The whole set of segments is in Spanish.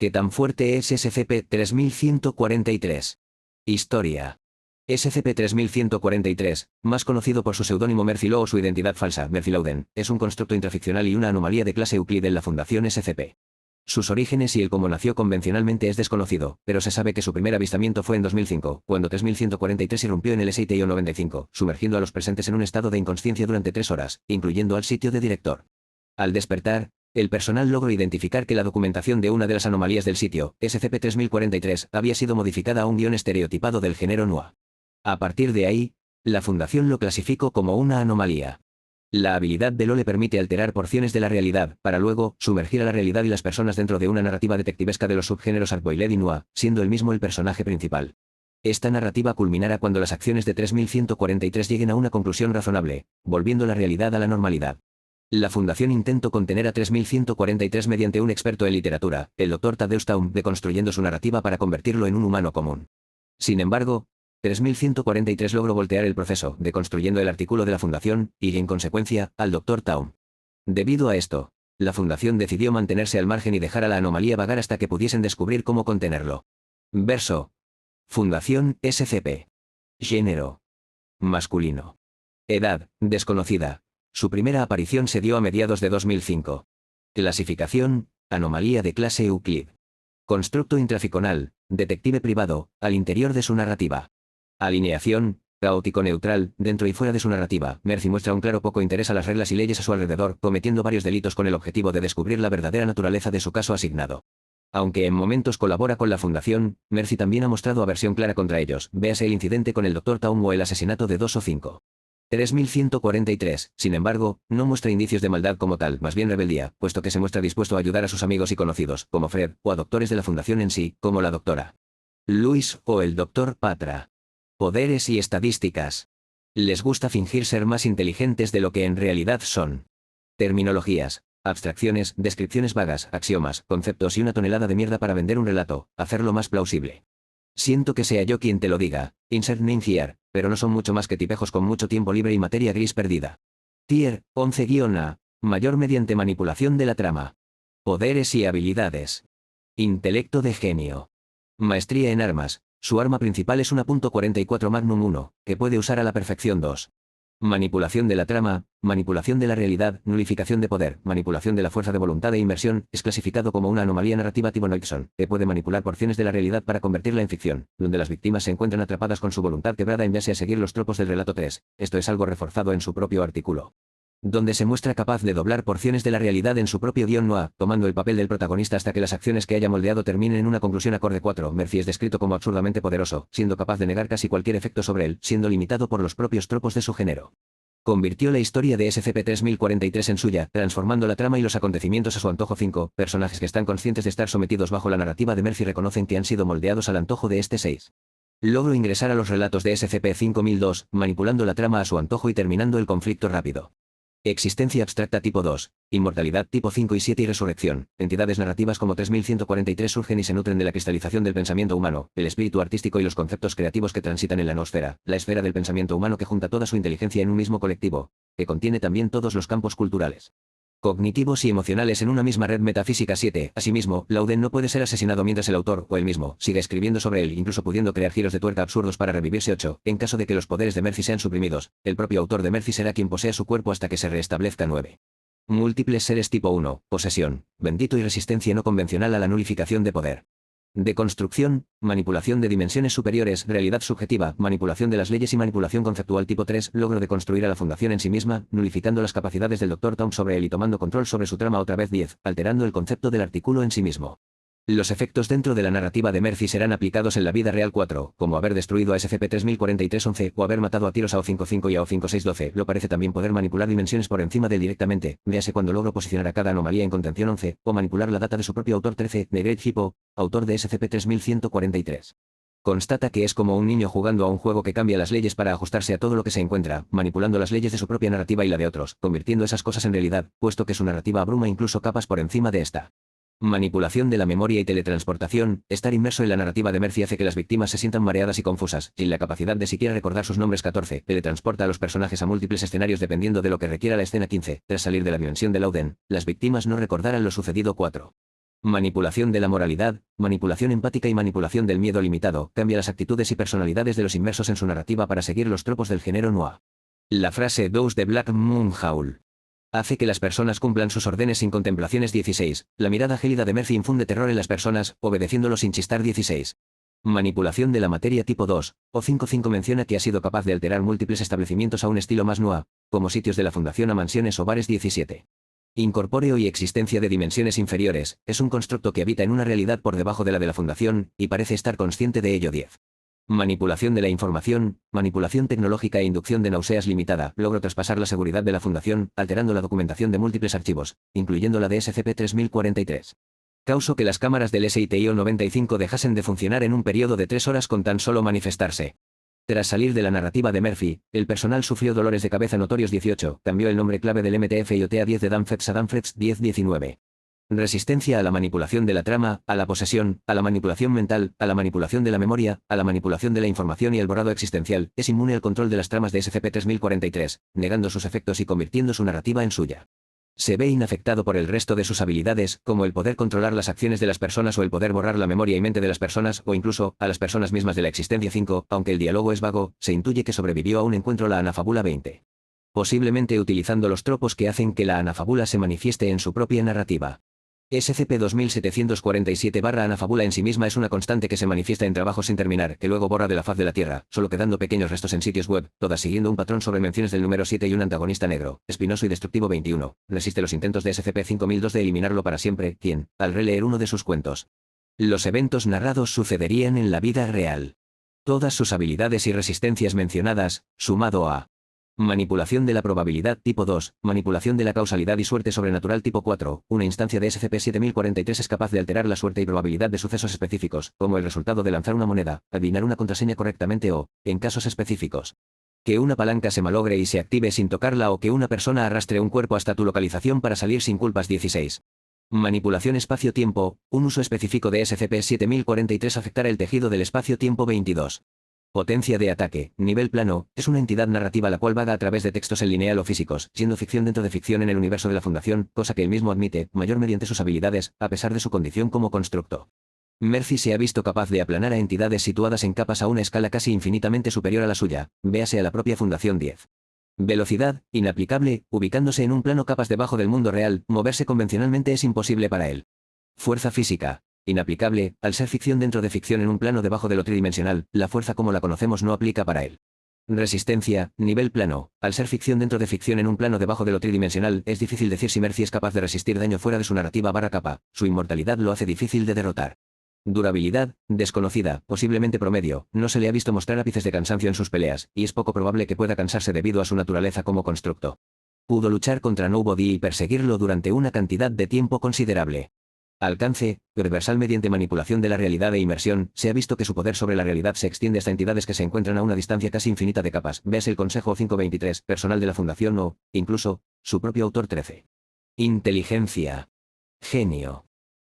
¿Qué tan fuerte es SCP-3143? Historia. SCP-3143, más conocido por su seudónimo Murphy Law o su identidad falsa, Murphy Louden, es un constructo intraficcional y una anomalía de clase Euclid en la Fundación SCP. Sus orígenes y el cómo nació convencionalmente es desconocido, pero se sabe que su primer avistamiento fue en 2005, cuando 3143 irrumpió en el SITO-95, sumergiendo a los presentes en un estado de inconsciencia durante 3 horas, incluyendo al sitio de director. Al despertar, el personal logró identificar que la documentación de una de las anomalías del sitio, SCP-3043, había sido modificada a un guión estereotipado del género NUA. A partir de ahí, la Fundación lo clasificó como una anomalía. La habilidad de Lo le permite alterar porciones de la realidad, para luego, sumergir a la realidad y las personas dentro de una narrativa detectivesca de los subgéneros Hardboiled y NUA, siendo él mismo el personaje principal. Esta narrativa culminará cuando las acciones de 3143 lleguen a una conclusión razonable, volviendo la realidad a la normalidad. La Fundación intentó contener a 3143 mediante un experto en literatura, el Dr. Thaddeus Taum, deconstruyendo su narrativa para convertirlo en un humano común. Sin embargo, 3143 logró voltear el proceso, deconstruyendo el artículo de la Fundación, y en consecuencia, al Dr. Taum. Debido a esto, la Fundación decidió mantenerse al margen y dejar a la anomalía vagar hasta que pudiesen descubrir cómo contenerlo. Verso. Fundación SCP. Género. Masculino. Edad, desconocida. Su primera aparición se dio a mediados de 2005. Clasificación, anomalía de clase Euclid. Constructo intraficonal, detective privado, al interior de su narrativa. Alineación, caótico-neutral, dentro y fuera de su narrativa. Murphy muestra un claro poco interés a las reglas y leyes a su alrededor, cometiendo varios delitos con el objetivo de descubrir la verdadera naturaleza de su caso asignado. Aunque en momentos colabora con la Fundación, Murphy también ha mostrado aversión clara contra ellos, véase el incidente con el Dr. Taum o el asesinato de 2 o 5. 3143, sin embargo, no muestra indicios de maldad como tal, más bien rebeldía, puesto que se muestra dispuesto a ayudar a sus amigos y conocidos, como Fred, o a doctores de la Fundación en sí, como la Dra. Louise o el Dr. Patra. Poderes y estadísticas. Les gusta fingir ser más inteligentes de lo que en realidad son. Terminologías, abstracciones, descripciones vagas, axiomas, conceptos y una tonelada de mierda para vender un relato, hacerlo más plausible. Siento que sea yo quien te lo diga, insert name here, pero no son mucho más que tipejos con mucho tiempo libre y materia gris perdida. Tier 11-A, mayor mediante manipulación de la trama. Poderes y habilidades. Intelecto de genio. Maestría en armas, su arma principal es una .44 Magnum 1, que puede usar a la perfección 2. Manipulación de la trama, manipulación de la realidad, nulificación de poder, manipulación de la fuerza de voluntad e inversión, es clasificado como una anomalía narrativa tipo Noixon, que puede manipular porciones de la realidad para convertirla en ficción, donde las víctimas se encuentran atrapadas con su voluntad quebrada en base a seguir los tropos del relato 3, esto es algo reforzado en su propio artículo. Donde se muestra capaz de doblar porciones de la realidad en su propio guión NUA, tomando el papel del protagonista hasta que las acciones que haya moldeado terminen en una conclusión acorde 4. Murphy es descrito como absurdamente poderoso, siendo capaz de negar casi cualquier efecto sobre él, siendo limitado por los propios tropos de su género. Convirtió la historia de SCP-3043 en suya, transformando la trama y los acontecimientos a su antojo. 5. Personajes que están conscientes de estar sometidos bajo la narrativa de Murphy reconocen que han sido moldeados al antojo de este 6. Logro ingresar a los relatos de SCP-5002, manipulando la trama a su antojo y terminando el conflicto rápido. Existencia abstracta tipo 2, inmortalidad tipo 5 y 7 y resurrección. Entidades narrativas como 3143 surgen y se nutren de la cristalización del pensamiento humano, el espíritu artístico y los conceptos creativos que transitan en la noosfera, la esfera del pensamiento humano que junta toda su inteligencia en un mismo colectivo, que contiene también todos los campos culturales, cognitivos y emocionales en una misma red metafísica. 7. Asimismo, Louden no puede ser asesinado mientras el autor, o él mismo, siga escribiendo sobre él, incluso pudiendo crear giros de tuerca absurdos para revivirse. 8. En caso de que los poderes de Murphy sean suprimidos, el propio autor de Murphy será quien posea su cuerpo hasta que se restablezca. 9. Múltiples seres tipo 1, posesión, bendito y resistencia no convencional a la nulificación de poder. Deconstrucción, manipulación de dimensiones superiores, realidad subjetiva, manipulación de las leyes y manipulación conceptual tipo 3, logro de construir a la Fundación en sí misma, nulificando las capacidades del Dr. Taum sobre él y tomando control sobre su trama otra vez. 10, alterando el concepto del artículo en sí mismo. Los efectos dentro de la narrativa de Murphy serán aplicados en la vida real. 4, como haber destruido a SCP-3043-11 o haber matado a tiros a O55 y a O56-12. Lo parece también poder manipular dimensiones por encima de él directamente, véase cuando logro posicionar a cada anomalía en contención. 11, o manipular la data de su propio autor. 13, de Great Hippo, autor de SCP-3143. Constata que es como un niño jugando a un juego que cambia las leyes para ajustarse a todo lo que se encuentra, manipulando las leyes de su propia narrativa y la de otros, convirtiendo esas cosas en realidad, puesto que su narrativa abruma incluso capas por encima de esta. Manipulación de la memoria y teletransportación. Estar inmerso en la narrativa de Murphy hace que las víctimas se sientan mareadas y confusas, sin la capacidad de siquiera recordar sus nombres. 14. Teletransporta a los personajes a múltiples escenarios dependiendo de lo que requiera la escena. 15. Tras salir de la dimensión de Louden, las víctimas no recordarán lo sucedido. 4. Manipulación de la moralidad, manipulación empática y manipulación del miedo limitado, cambia las actitudes y personalidades de los inmersos en su narrativa para seguir los tropos del género noir. La frase "Those the Black Moon Howl" hace que las personas cumplan sus órdenes sin contemplaciones. 16. La mirada gélida de Murphy infunde terror en las personas, obedeciéndolo sin chistar. 16. Manipulación de la materia tipo 2, o 5.5 menciona que ha sido capaz de alterar múltiples establecimientos a un estilo más noir, como sitios de la fundación a mansiones o bares. 17. Incorpóreo y existencia de dimensiones inferiores, es un constructo que habita en una realidad por debajo de la fundación, y parece estar consciente de ello. 10. Manipulación de la información, manipulación tecnológica e inducción de náuseas limitada, logro traspasar la seguridad de la fundación, alterando la documentación de múltiples archivos, incluyendo la de SCP-3043. Causó que las cámaras del SITIO 95 dejasen de funcionar en un periodo de 3 horas con tan solo manifestarse. Tras salir de la narrativa de Murphy, el personal sufrió dolores de cabeza notorios. 18. Cambió el nombre clave del MTF-IOT a 10 de Danfetz a Danfetz 1019. Resistencia a la manipulación de la trama, a la posesión, a la manipulación mental, a la manipulación de la memoria, a la manipulación de la información y el borrado existencial, es inmune al control de las tramas de SCP-3043, negando sus efectos y convirtiendo su narrativa en suya. Se ve inafectado por el resto de sus habilidades, como el poder controlar las acciones de las personas o el poder borrar la memoria y mente de las personas, o incluso, a las personas mismas de la existencia. 5. Aunque el diálogo es vago, se intuye que sobrevivió a un encuentro la Anafábula 20. Posiblemente utilizando los tropos que hacen que la Anafábula se manifieste en su propia narrativa. SCP-2747-Anafábula en sí misma es una constante que se manifiesta en trabajos sin terminar, que luego borra de la faz de la Tierra, solo quedando pequeños restos en sitios web, todas siguiendo un patrón sobre menciones del número 7 y un antagonista negro, espinoso y destructivo. 21. Resiste los intentos de SCP-5002 de eliminarlo para siempre, quien, al releer uno de sus cuentos. Los eventos narrados sucederían en la vida real. Todas sus habilidades y resistencias mencionadas, sumado a manipulación de la probabilidad tipo 2, manipulación de la causalidad y suerte sobrenatural tipo 4, una instancia de SCP-7043 es capaz de alterar la suerte y probabilidad de sucesos específicos, como el resultado de lanzar una moneda, adivinar una contraseña correctamente o, en casos específicos, que una palanca se malogre y se active sin tocarla o que una persona arrastre un cuerpo hasta tu localización para salir sin culpas. 16. Manipulación espacio-tiempo, un uso específico de SCP-7043 afectará el tejido del espacio-tiempo. 22. Potencia de ataque, nivel plano, es una entidad narrativa la cual vaga a través de textos en lineal o físicos, siendo ficción dentro de ficción en el universo de la Fundación, cosa que él mismo admite, mayor mediante sus habilidades, a pesar de su condición como constructo. Murphy se ha visto capaz de aplanar a entidades situadas en capas a una escala casi infinitamente superior a la suya, véase a la propia Fundación 10. Velocidad, inaplicable, ubicándose en un plano capas debajo del mundo real, moverse convencionalmente es imposible para él. Fuerza física. Inaplicable, al ser ficción dentro de ficción en un plano debajo de lo tridimensional, la fuerza como la conocemos no aplica para él. Resistencia, nivel plano, al ser ficción dentro de ficción en un plano debajo de lo tridimensional, es difícil decir si Murphy es capaz de resistir daño fuera de su narrativa capa, su inmortalidad lo hace difícil de derrotar. Durabilidad, desconocida, posiblemente promedio, no se le ha visto mostrar ápices de cansancio en sus peleas, y es poco probable que pueda cansarse debido a su naturaleza como constructo. Pudo luchar contra Nobody y perseguirlo durante una cantidad de tiempo considerable. Alcance, universal mediante manipulación de la realidad e inmersión, se ha visto que su poder sobre la realidad se extiende hasta entidades que se encuentran a una distancia casi infinita de capas, véase el Consejo 523, personal de la Fundación o, incluso, su propio autor 13. Inteligencia. Genio.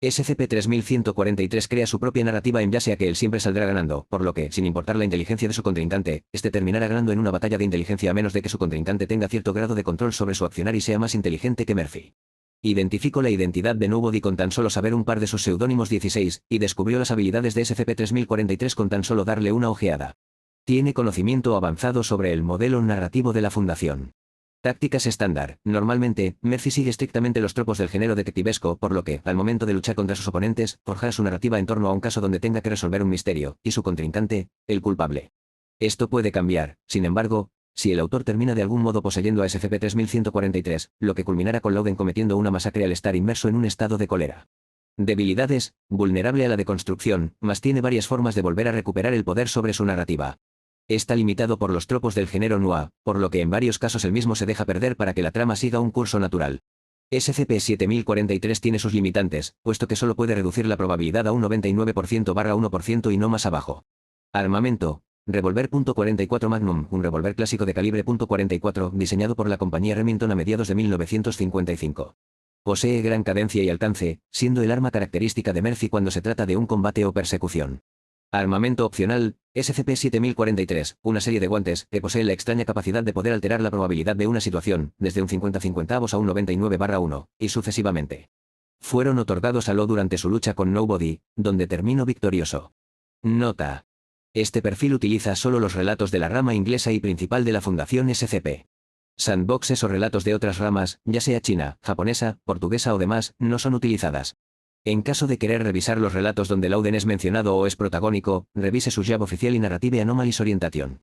SCP-3143 crea su propia narrativa en base a que él siempre saldrá ganando, por lo que, sin importar la inteligencia de su contrincante, este terminará ganando en una batalla de inteligencia a menos de que su contrincante tenga cierto grado de control sobre su accionar y sea más inteligente que Murphy. Identificó la identidad de Nobody con tan solo saber un par de sus seudónimos. 16, y descubrió las habilidades de SCP-3043 con tan solo darle una ojeada. Tiene conocimiento avanzado sobre el modelo narrativo de la Fundación. Tácticas estándar. Normalmente, Murphy sigue estrictamente los tropos del género detectivesco, por lo que, al momento de luchar contra sus oponentes, forjará su narrativa en torno a un caso donde tenga que resolver un misterio, y su contrincante, el culpable. Esto puede cambiar, sin embargo, si el autor termina de algún modo poseyendo a SCP-3143, lo que culminará con Loudon cometiendo una masacre al estar inmerso en un estado de cólera. Debilidades, vulnerable a la deconstrucción, mas tiene varias formas de volver a recuperar el poder sobre su narrativa. Está limitado por los tropos del género noir, por lo que en varios casos el mismo se deja perder para que la trama siga un curso natural. SCP-7043 tiene sus limitantes, puesto que solo puede reducir la probabilidad a un 99%/1% y no más abajo. Armamento. Revólver .44 Magnum, un revólver clásico de calibre .44, diseñado por la compañía Remington a mediados de 1955. Posee gran cadencia y alcance, siendo el arma característica de Murphy cuando se trata de un combate o persecución. Armamento opcional, SCP-7043, una serie de guantes que poseen la extraña capacidad de poder alterar la probabilidad de una situación, desde un 50/50 a un 99/1, y sucesivamente. fueron otorgados a Law durante su lucha con Nobody, donde terminó victorioso. Nota. Este perfil utiliza solo los relatos de la rama inglesa y principal de la Fundación SCP. Sandboxes o relatos de otras ramas, ya sea china, japonesa, portuguesa o demás, no son utilizadas. En caso de querer revisar los relatos donde Louden es mencionado o es protagónico, revise su Jab oficial y Narrative Anomalies Orientation.